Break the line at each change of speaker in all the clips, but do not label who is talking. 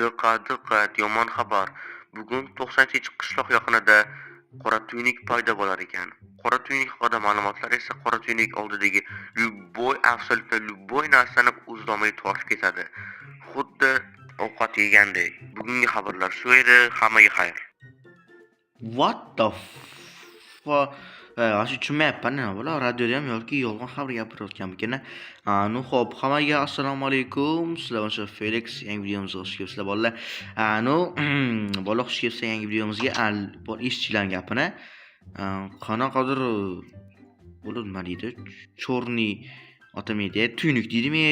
Diqqat, yomon xabar. Bugun 90-chi qishloq yaqinida qora tuynuk paydo bo'lar ekan. Qora tuynuk haqida ma'lumotlar esa qora tuynuk oldidagi absolyutno любой narsani o'zdomay tortib ketadi. Xuddi ovqat yegandek. Bugungi xabarlar shu edi. Hammaga xayr.
What the Ashi tushunmayapman nima bo'la radioda ham yoki yolg'on xabar gapirayotganmikan. Xo'p, hammaga assalomu alaykum. Sizlar o'sha Felix yangi videomizga xush kelibsizlar bolalar. Bola xush kelibsizlar yangi videomizga. Ishchilarning gapini qanaqadir bo'lib nima deydi? Chorniy otamaydi, tuynuk deydimi?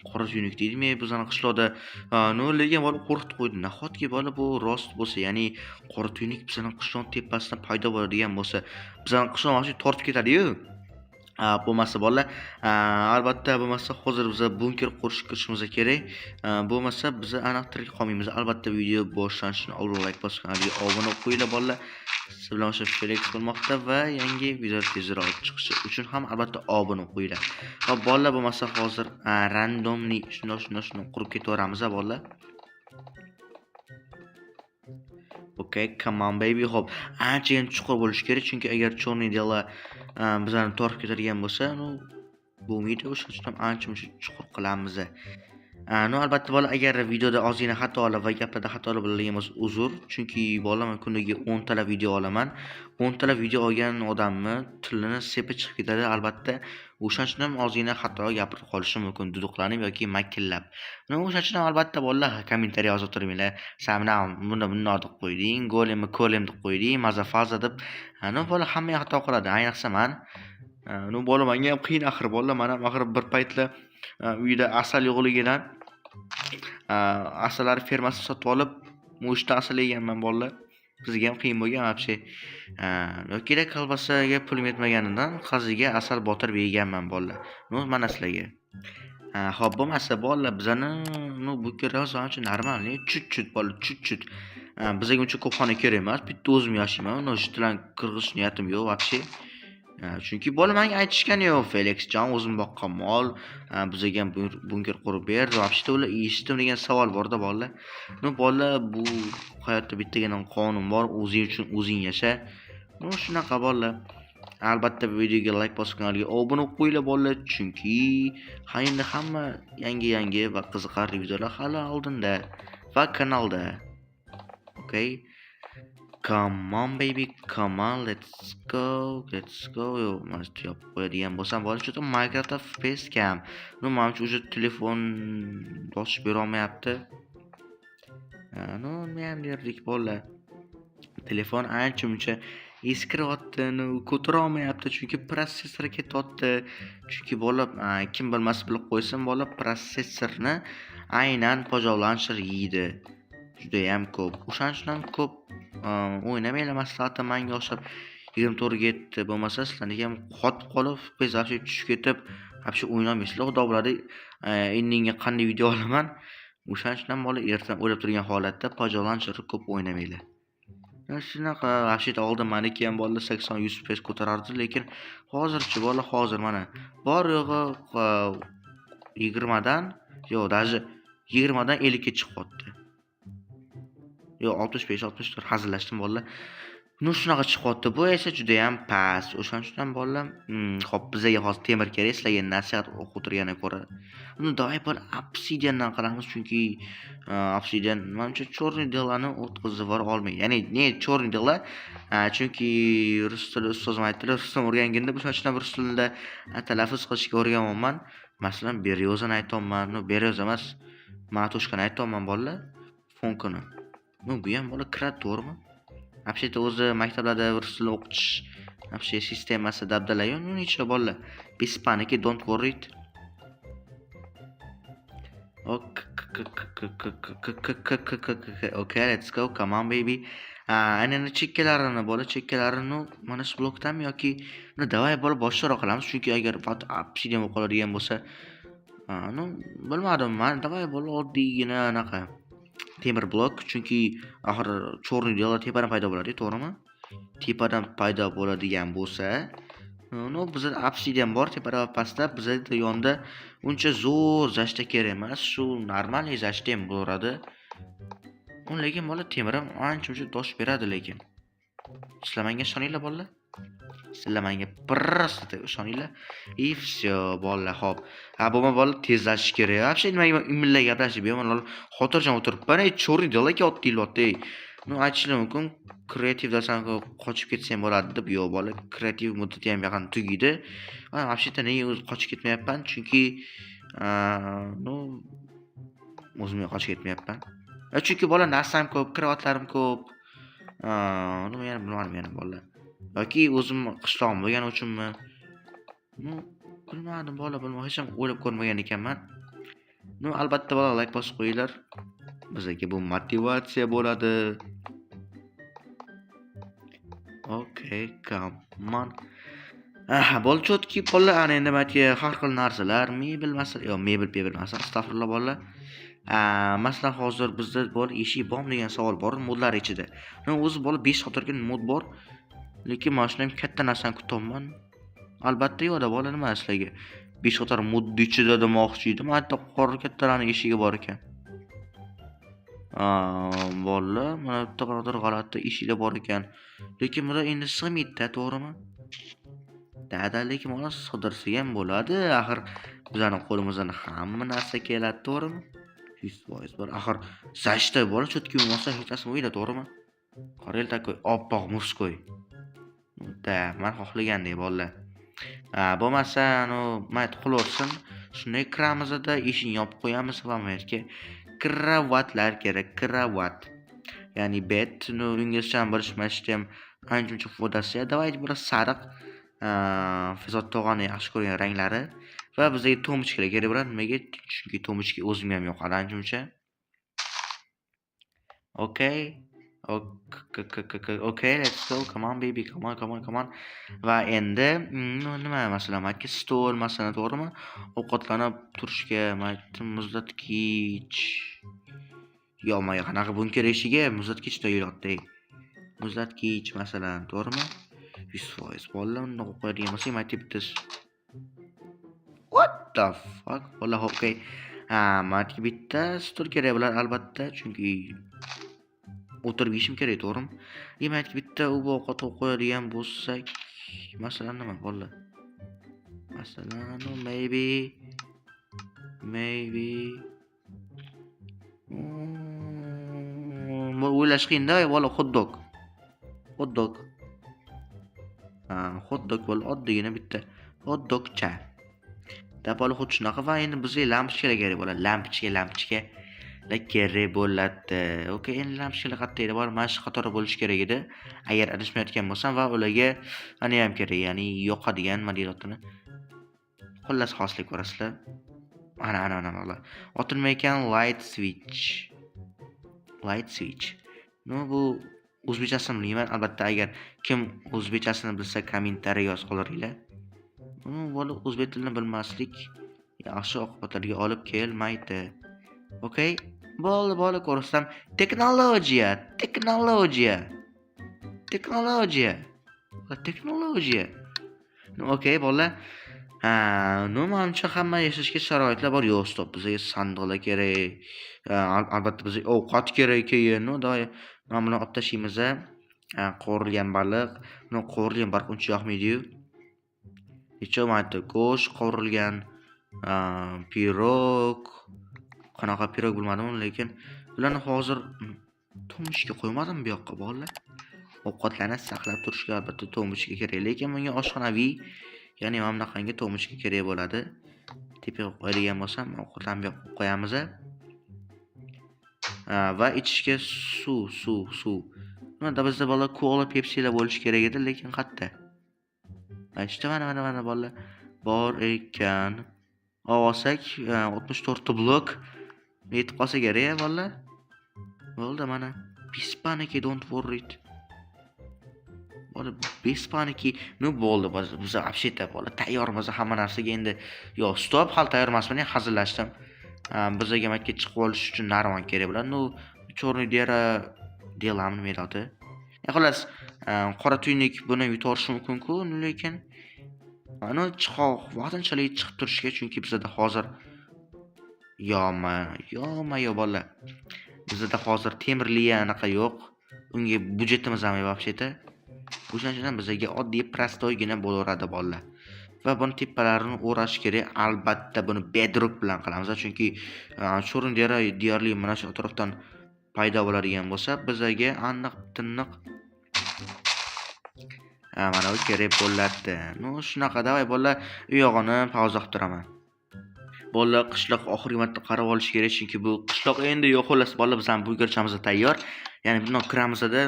Qora tuynuk deydimi bizning qishloqda? Lekin bola qo'rqitib qo'ydi. Nahotki bola bu rost bo'lsa, ya'ni qora tuynuk bizning qishloq tepasidan paydo bo'ladigan bo'lsa, bizning qishloq mana shu tortib ketadi-yu. Bo'lmasa bolalar, albatta bo'lmasa hozir biz bunker qurishimiz kerak. Bo'lmasa biz aniq tirik qolmaymiz. Albatta video boshlanishini oldin like bosib, obuna qo'yinglar bolalar. Siz bilan o'sha Felix bo'lmoqda va yangi video tezroq chiqishi uchun ham albatta obuna qo'yinglar. Va bolalar bo'lmasa hozir randomli shundoq qurib ketaveramiz bolalar. Okay, come on baby. Xo'p, anchayin chuqur bo'lishi kerak, chunki agar chorniy dela bizlarni tortib ketadigan bo'lsa, bo'lmaydi. O'sha uchun ham ancha-muncha chuqur qilamiz. Albatta bola, agar videoda ozgina xatolar va gaplarda xatolar bo'lgan bo'lsa, uzr, chunki bola men kuniga 10 talab video olaman. 10 talab video olgan odamni tilini sepib chiqib ketadi. Albatta, o'shaning uchun ham ozgina xato gapirib qolishi mumkin, duduqlanib yoki makillab. O'shaning uchun ham albatta bolalar kommentariy yozib turinglar. Samna bunday deb qo'yding, golem deb qo'yding, mazafaza deb. Bola hamma xato qiladi, ayniqsa men. Bola menga ham qiyin axir bolalar, men ham axir bir paytlar uyda asal yo'qligidan asallar fermasini sotib olib, mo'shdan asal yeganman bolalar. Bizga ham qiyin bo'lgan вообще. Yoki kolbasaga pulim yetmaganidan qaziga asal botirib yeganman bolalar. Mana sizlarga. Xo'p, bo'lmasa bolalar bizani bu kerak ancha normal, chut-chut bolalar, chut-chut. Bizga uncha ko'p xona kerak emas. Bitta o'zim yashayman. Uni bilan qirg'ish niyatim yo'q вообще. Chunki bola menga aytishgan-yu, Felix jon, o'zim boqqan mol, bizga ham bunker qurib ber. Вообще ular eshitdim degan savol borda bolalar. Bolalar, bu hayotda bittagina qonun bor, o'zing uchun o'zing yasha. Shunaqa bolalar. Albatta bu videoga like bosib, kanalga obuna qo'yinglar bolalar, chunki endi hamma yangi va qiziqarli videolar hali oldinda va kanalda. Okay? Come on baby, come on, let's go. Yo, mana shu yopib qo'yadigan bo'lsam, bola shu Minecraft Facecam. Menimcha o'sha telefon bosib bera olmayapti. Men ham derdik bolalar. Telefon ancha-muncha eskiryapti, ko'tara olmayapti, chunki protsessor ketyapti. Chunki bola kim bilmas bilib qo'ysin, bola protsessorni aynan pojovlanishir yeydi. Juda ham ko'p. O'shaning uchun ham ko'p o'ynamanglar, maslahatim menga o'xshab 24 ga yetdi. Bo'lmasa sizlarga ham qotib qolib, pezapchi tushib ketib, вообще o'ynamaysizlar. Xudo biladi, endinga qanday video olaman. O'shaning uchun ham bola ertadan o'ylab turgan holatda pojovlanishni ko'p o'ynamanglar. Shunaqa вообще oldin meniki ham bolalar 80-100 FPS ko'tarardi, lekin hozirchi bola hozir mana bor yo'g'i 20 dan, yo'q, даже 20 dan 50 ga chiqyapti. Yo'q, 65-64 hazillashdim bolalar. Shunaqa chiqyapti. Bu esa juda ham past. O'shaning uchun ham bolalar, xo'p, bizga hozir temir kerak, sizlarga nasihat o'qitirgandan ko'ra. Davay bol obsidiandan qilamiz, chunki obsidian menimcha chorniy delani o'tkazib yubora olmaydi. Ya'ni chorniy dela? Chunki rus tili ustozim aytdilar, rustam o'rganganda o'shaning uchun rus tilida talaffuz qilishga o'rganganman. Masalan, beryozani aytayapman, beryoz emas, matoshkani aytayapman bolalar. Fonkini. Bu ham bola kiradi, to'g'rimi? Вообще o'zi maktablarda rus tilini o'qitish вообще sistemasi dabdala-yu, hech bolalar. Без паники, don't worry. Okay, let's go. Come on baby. Ana chekkalarini bola, chekkalarini mana shu blokdanmi yoki davay bola boshqaroq qilamiz, chunki agar obsidian bo'lib qoladigan bo'lsa, bilmadim, men davay bola oddiygina anaqa temir blok, chunki axir chorniy dela tepadan paydo bo'ladi, to'g'rimi? Tepadan paydo bo'ladigan bo'lsa, bizda obsidian bor tepada va pastda, bizda yonda uncha zo'r zashta kerak emas, shu normal zashta ham bo'ladi. Lekin bola temirim ancha-muncha dosh beradi lekin. Sizlar menga ishoninglar bolalar. Sizlar menga просто ishoninglar. И всё bolalar, xo'p. Bo'lma bolalar tezlashish kerak. Вообще nimaga imillab gaplashib bemalol xotirjam o'tiribman. Chorni delaga otdilyapti. Aytishlari mumkin, kreativdasan qochib ketsam bo'ladi deb. Yo'q bola, kreativ muddati ham yaqin tugaydi. Вообще-то nega o'zi qochib ketmayapman? Chunki o'zimga qochib ketmayapman. Chunki bola narsam ko'p, kreativlarim ko'p. Nima yana bilmadim yana bolalar. Yoki o'zim qishlog'im bo'lgani uchunmi? Bilmadim bola, bilmadim. Hech ham o'ylab ko'rmagan ekanman. Albatta bola like bosib qo'yinglar. Bizga bu motivatsiya bo'ladi. Okay, come on. Bola chotki bolalar, ana endi menga har xil narsalar, mebel masalan, yo'q, mebel masalan, astag'firullah bolalar. Masalan, hozir bizda bor eshik bormi degan savol bor modlar ichida. O'zi bola 5 xotirga mod bor, lekin men shunday katta narsani kutyapman. Albatta yo'q-da bola, nima sizlarga 5 xotir mod ichida demoqchi edim. Hatto qora kattalarning eshigi bor ekan. Bolalar, mana bitta qator g'alati eshiklar bor ekan. Lekin bular endi sig'maydi, to'g'rimi? Lekin mana sodirsa ham bo'ladi. Axir bizning qo'limizdan hamma narsa keladi, to'g'rimi? 100% bor. Axir zashta bola chotki bo'lmasa hech narsa bo'lmaydi, to'g'rimi? Qarayl takoy oppoq muskoy. Men xohlagandek bolalar. Bo'lmasa, mayt qilorsin. Shunday kiramizda eshikni yopib qo'yamiz va maytga kravatlar kerak, kravat. Ya'ni bed, inglizcha bilishmasdan ham ancha foydasi. Давайте bir sariq Fazot tog'ani yaxshi ko'rgan ranglari va bizga to'michkalar kerak bo'ladi. Nimaga? Chunki to'michka o'zimga ham yoqadi ancha-muncha. Okay. Okay, let's go. Come on baby, come on. Va endi nima masalan, makka stol masalan, to'g'rimi? Ovqatlanib turishga, muzlatkich. Yo, menga qanaqa bunker eshigiga muzlatkich qo'yilyapti. Muzlatkich masalan, to'g'rimi? 100% bolalar uni qo'yadigan bo'lsa, bitta. What the fuck? Bola, okay. Menga bitta stol kerak bo'ladi albatta, chunki o'tirib yeyishim kerak, to'g'rimi? Demak, bitta ovqat qo'yadigan bo'lsak, masalan nima bolalar? Masalan, maybe o'ylash qiyin-da, bola, hot dog. Hot dog bo'l, oddiygina bitta hot dogcha. Bola xuddi shunaqa va endi bizga lampochkalar kerak bo'ladi. Lampochka kerak bo'ladi. Okay, endi lampochkalar qayerda edi? Bor, mana shu qatori bo'lish kerak edi. Agar adashmayotgan bo'lsam va ularga ana ham kerak, ya'ni yoqadigan modelotini. Xullas xoslik ko'rasizlar. Ana bola. Otilma ekan light switch. Bu o'zbekchasini bilmayman. Albatta agar kim o'zbekchasini bilsa kommentariy yozib qoldiringlar. Bola o'zbek tilini bilmaslik yaxshi oqibatlarga olib kelmaydi. Okay? Bola ko'rsam texnologiya. Okay, bola. Menimcha hamma yashashga sharoitlar bor. Yo'q, stop, bizga sandiqlar kerak. Albatta bizga ovqat kerak keyin. Mana buni olib tashlaymiz. Qovurilgan baliq. Qovurilgan baliq uncha yoqmaydi-yu. Necha marta go'sht qovurilgan, pirog. Qanaqa pirog bilmadim, lekin bularni hozir to'mishga qo'ymadim bu yoqqa bolalar. Ovqatlarni saqlab turishga albatta to'mishga kerak, lekin bunga oshxonaviy, ya'ni mana bunaqangi to'mishga kerak bo'ladi. Tepaga qo'yadigan bo'lsam, ovqatlarni bu yoqqa qo'yamiz. Va ichishga suv. Mana bizda bola kola, pepsilar bo'lishi kerak edi, lekin qayerda? İşte mana bolalar bor ekan. Olsak 64 blok yetib qolsa kerak bolalar. Bo'ldi mana. Pispaniki, don't worry. Bola pispaniki, bo'ldi. Biz вообще-то bola tayyormiz hamma narsaga endi. Yo'q, stop, hali tayyor emasman, hazillashdim. Bizga makka chiqib olish uchun narvon kerak bo'ladi. Chorni dera delamni melodi. Xullas, qora tuynik buni yutarish mumkin-ku, lekin chiqoq vaqtinchalik chiqib turishga, chunki bizda hozir yo'q bolalar. Bizda hozir temirli anaqa yo'q. Unga budjetimiz ham вообще-то. O'shaning uchun bizga oddiy prostoygina bo'laveradi bolalar. Va buni tepalarini o'rash kerak. Albatta buni bedrock bilan qilamiz, chunki sho'rin deyarli mana shu atrofdan paydo bo'ladigan bo'lsa, bizga aniq tiniq mana bu kerak bo'ladi. Shunaqa davay bolalar, u yog'ini pauza qilib turaman. Bolalar qishloq oxirgi marta qarab olish kerak, chunki bu qishloq endi yo'q. Xullas bolalar biz ham bunkerchamiz tayyor. Ya'ni bundoq kiramizda,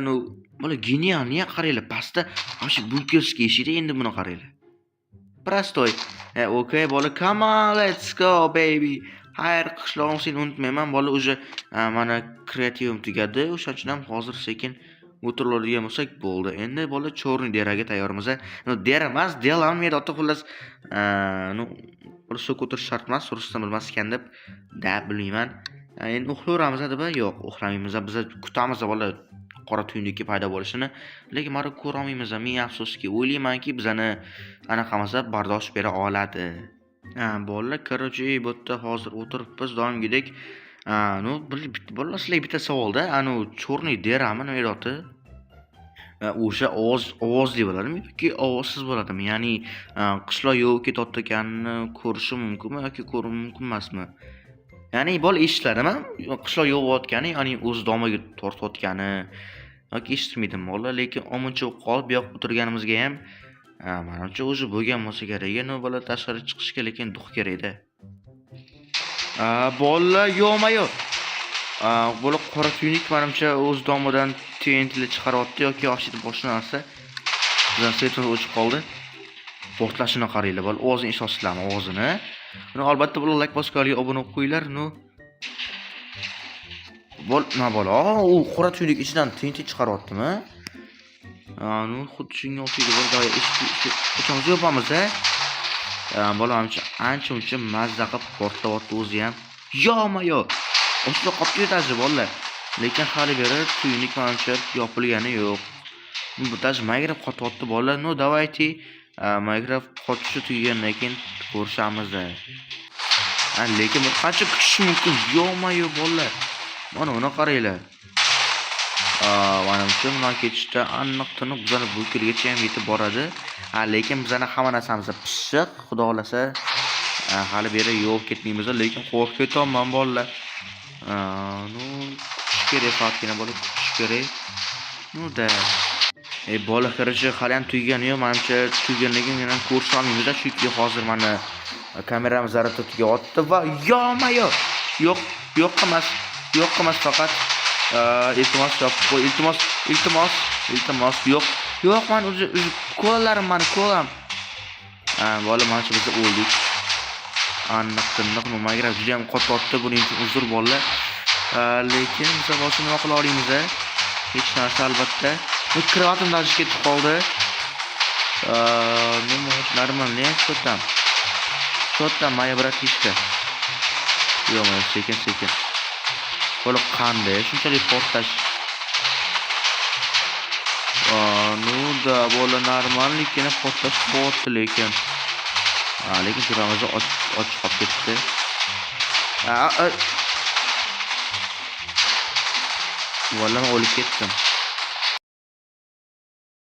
bola genial, niya qaranglar, pastda mana bunkerskiy eshikda endi buni qaranglar. Prostoy. Okay bola, come on, let's go baby. Xayr, qishlog'im seni unutmayman bola, уже mana kreativim tugadi. O'shaning uchun ham hozir sekin o'tiroladigan bo'lsak bo'ldi. Endi bola cho'rni deraga tayyormiz. Dera emas, delanmaydi ota, xullas. Bir suv ko'tarish shart emas, surishdan bilmas ekan deb bilmayman. Endi uxlayveramiz deb, yo'q, uxlamaymiz. Biz kutamiz bola qora tuynuki paydo bo'lishini, lekin mana ko'ra olmaymiz. Men afsuski o'ylaymanki bizani anaqamiz bardosh bera oladi. Bolalar, короче, bu yerda hozir o'tiribmiz doimgidek. Bolalar, sizlarga bitta savolda, cho'rniy derami nima edi? O'sha ovozli bo'ladimi yoki ovozsiz bo'ladimi? Ya'ni qishloq yo'q ketayotganini ko'rishi mumkinmi yoki ko'rish mumkin emasmi? Ya'ni bola eshitladimi? Qishloq yo'q bo'layotgani, ya'ni o'z domiga tortayotgani yoki eshitmaydimi bola, lekin omuncha qolib bu yoqqa o'tirganimizga ham menimcha o'zi bo'lgan bo'lsa kerak. Bola tashqari chiqishga lekin duh kerak-da. Bolalar, yo'q-yo'q. Bola qora tuynik menimcha o'z domidan TNT'li chiqaryapti yoki yoshida boshqa narsa. Bizdan svetimiz o'chib qoldi. Portlashini qaranglar bola, ovozini eshitasizlarmi, ovozini? Albatta bola like bosganlarga obuna bo'lib qo'yinglar. Bola, u qora tuynik ichidan TNT chiqaryaptimi? Xuddi shunga o'xshaydi bola, eshitamiz yopamiz. Bola ancha-muncha mazza qilib portlayapti o'zi ham. Yo'q-yo'q. O'sha qopga yetadi bolalar. Lekin hali beri tuynik menimcha yopilgani yo'q. Bu taj magrab qotyapti bolalar. Давайте magrab qotishi tugagandan keyin ko'rishamiz. Lekin bu qancha kutish mumkin? Yo'q-yo'q bolalar. Mana uni qaranglar. Menimcha bundan ketishda aniq tiniq bizani bunkergacha ham yetib boradi. Lekin bizani hamma narsamiz pishiq, xudo xolasa. Hali beri yo'q ketmaymiz, lekin qo'rqib ketaman bolalar. Kutish kerak, faqatgina bola kutish kerak. Bola qarachi hali ham tugagani yo'q. Menimcha tugaganligini men ham ko'rsa olmaymiz, chunki hozir mana kameramiz zaryadda tugayapti va yo'q. Yo'q emas faqat. Iltimos yopib qo'y, iltimos. Yo'q, men o'zi ko'larim, meni ko'lam. Bola, menimcha biz o'ldik. Aniq nimaga juda ham qotyapti, buning uchun uzr bolalar. Lekin biz boshqa nima qila olamiz? Hech narsa albatta. Kreatim даже ketib qoldi. Нормально, Что-то моя братишка. Yo'q, sekin. Bola qanday? Shunchalik portlash. Bola normallikina portlash bo'lyapti lekin. Lekin turamizni och qolib ketdi. Vallahi o'lib ketdim.